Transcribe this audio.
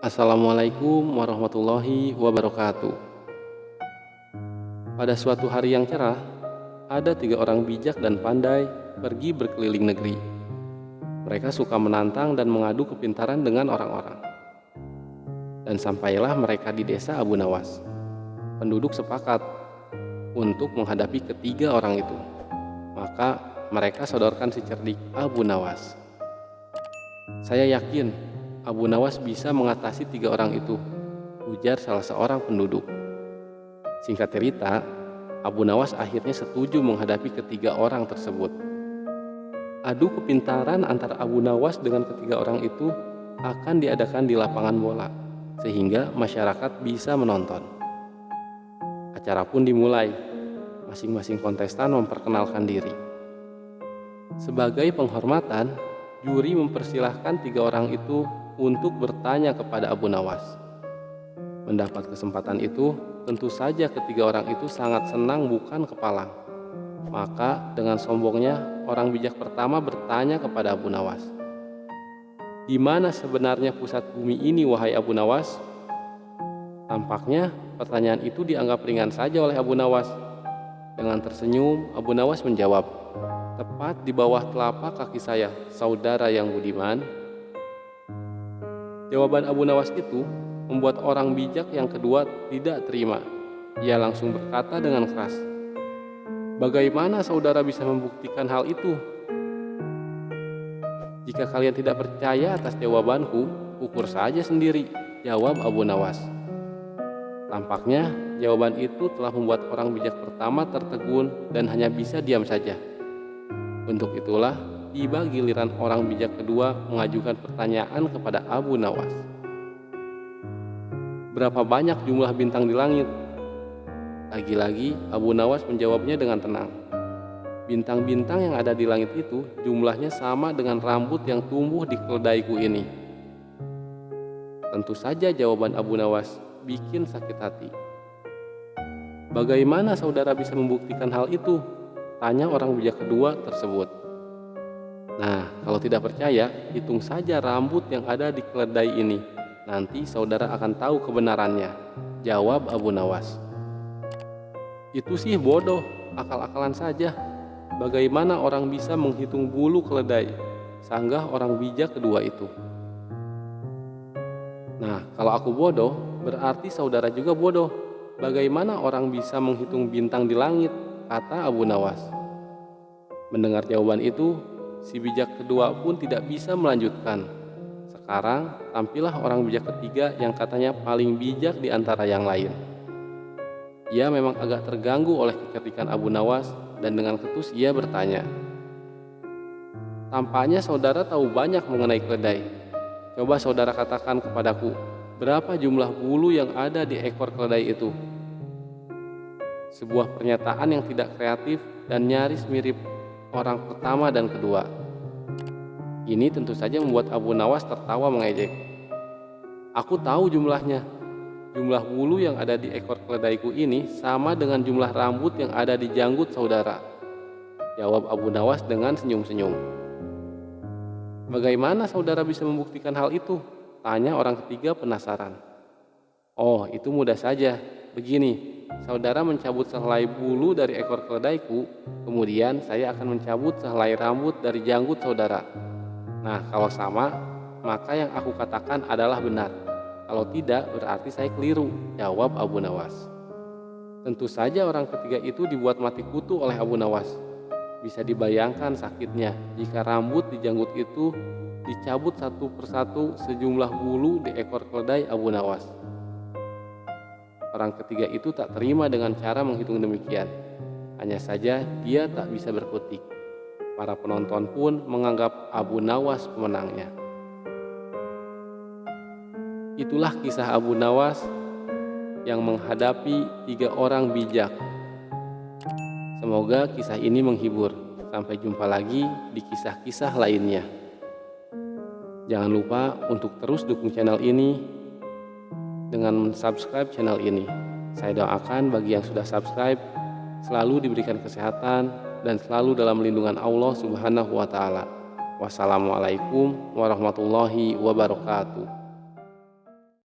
Assalamualaikum warahmatullahi wabarakatuh. Pada suatu hari yang cerah, ada 3 orang bijak dan pandai pergi berkeliling negeri. Mereka suka menantang dan mengadu kepintaran dengan orang-orang. Dan sampailah mereka di desa Abu Nawas. Penduduk sepakat untuk menghadapi ketiga orang itu. Maka mereka sodorkan si cerdik Abu Nawas. "Saya yakin Abu Nawas bisa mengatasi 3 orang itu," ujar salah seorang penduduk. Singkat cerita, Abu Nawas akhirnya setuju menghadapi ketiga orang tersebut. Adu kepintaran antara Abu Nawas dengan ketiga orang itu akan diadakan di lapangan bola, sehingga masyarakat bisa menonton. Acara pun dimulai. Masing-masing kontestan memperkenalkan diri. Sebagai penghormatan, juri mempersilahkan 3 orang itu untuk bertanya kepada Abu Nawas. Mendapat kesempatan itu, tentu saja ketiga orang itu sangat senang bukan kepalang. Maka dengan sombongnya, orang bijak pertama bertanya kepada Abu Nawas, "Di mana sebenarnya pusat bumi ini, wahai Abu Nawas?" Tampaknya pertanyaan itu dianggap ringan saja oleh Abu Nawas. Dengan tersenyum, Abu Nawas menjawab, "Tepat di bawah telapak kaki saya, saudara yang budiman." Jawaban Abu Nawas itu membuat orang bijak yang kedua tidak terima. Ia langsung berkata dengan keras, "Bagaimana saudara bisa membuktikan hal itu? Jika kalian tidak percaya atas jawabanku, ukur saja sendiri," jawab Abu Nawas. Tampaknya jawaban itu telah membuat orang bijak pertama tertegun dan hanya bisa diam saja. Untuk itulah tiba giliran orang bijak kedua mengajukan pertanyaan kepada Abu Nawas. "Berapa banyak jumlah bintang di langit?" Lagi-lagi Abu Nawas menjawabnya dengan tenang. "Bintang-bintang yang ada di langit itu jumlahnya sama dengan rambut yang tumbuh di keledaiku ini." Tentu saja jawaban Abu Nawas bikin sakit hati. "Bagaimana saudara bisa membuktikan hal itu?" tanya orang bijak kedua tersebut. "Nah, kalau tidak percaya, hitung saja rambut yang ada di keledai ini. Nanti saudara akan tahu kebenarannya," jawab Abu Nawas. "Itu sih bodoh, akal-akalan saja. Bagaimana orang bisa menghitung bulu keledai?" sanggah orang bijak kedua itu. "Nah, kalau aku bodoh, berarti saudara juga bodoh. Bagaimana orang bisa menghitung bintang di langit?" kata Abu Nawas. Mendengar jawaban itu, si bijak kedua pun tidak bisa melanjutkan. Sekarang tampillah orang bijak ketiga yang katanya paling bijak di antara yang lain. Ia memang agak terganggu oleh kecerdikan Abu Nawas dan dengan ketus ia bertanya, "Tampaknya saudara tahu banyak mengenai keledai. Coba saudara katakan kepadaku, berapa jumlah bulu yang ada di ekor keledai itu?" Sebuah pernyataan yang tidak kreatif dan nyaris mirip orang pertama dan kedua. Ini tentu saja membuat Abu Nawas tertawa mengejek. "Aku tahu jumlahnya. Jumlah bulu yang ada di ekor keledaiku ini sama dengan jumlah rambut yang ada di janggut saudara," jawab Abu Nawas dengan senyum-senyum. "Bagaimana saudara bisa membuktikan hal itu?" tanya orang ketiga penasaran. "Oh, itu mudah saja. Begini, saudara mencabut sehelai bulu dari ekor keledaiku, kemudian saya akan mencabut sehelai rambut dari janggut saudara. Nah, kalau sama, maka yang aku katakan adalah benar. Kalau tidak, berarti saya keliru," jawab Abu Nawas. Tentu saja orang ketiga itu dibuat mati kutu oleh Abu Nawas. Bisa dibayangkan sakitnya jika rambut di janggut itu dicabut satu persatu sejumlah bulu di ekor keledai Abu Nawas. Orang ketiga itu tak terima dengan cara menghitung demikian. Hanya saja dia tak bisa berkutik. Para penonton pun menganggap Abu Nawas pemenangnya. Itulah kisah Abu Nawas yang menghadapi 3 orang bijak. Semoga kisah ini menghibur. Sampai jumpa lagi di kisah-kisah lainnya. Jangan lupa untuk terus dukung channel ini dengan subscribe channel ini. Saya doakan bagi yang sudah subscribe selalu diberikan kesehatan dan selalu dalam lindungan Allah Subhanahu wa Ta'ala. Wassalamualaikum warahmatullahi wabarakatuh.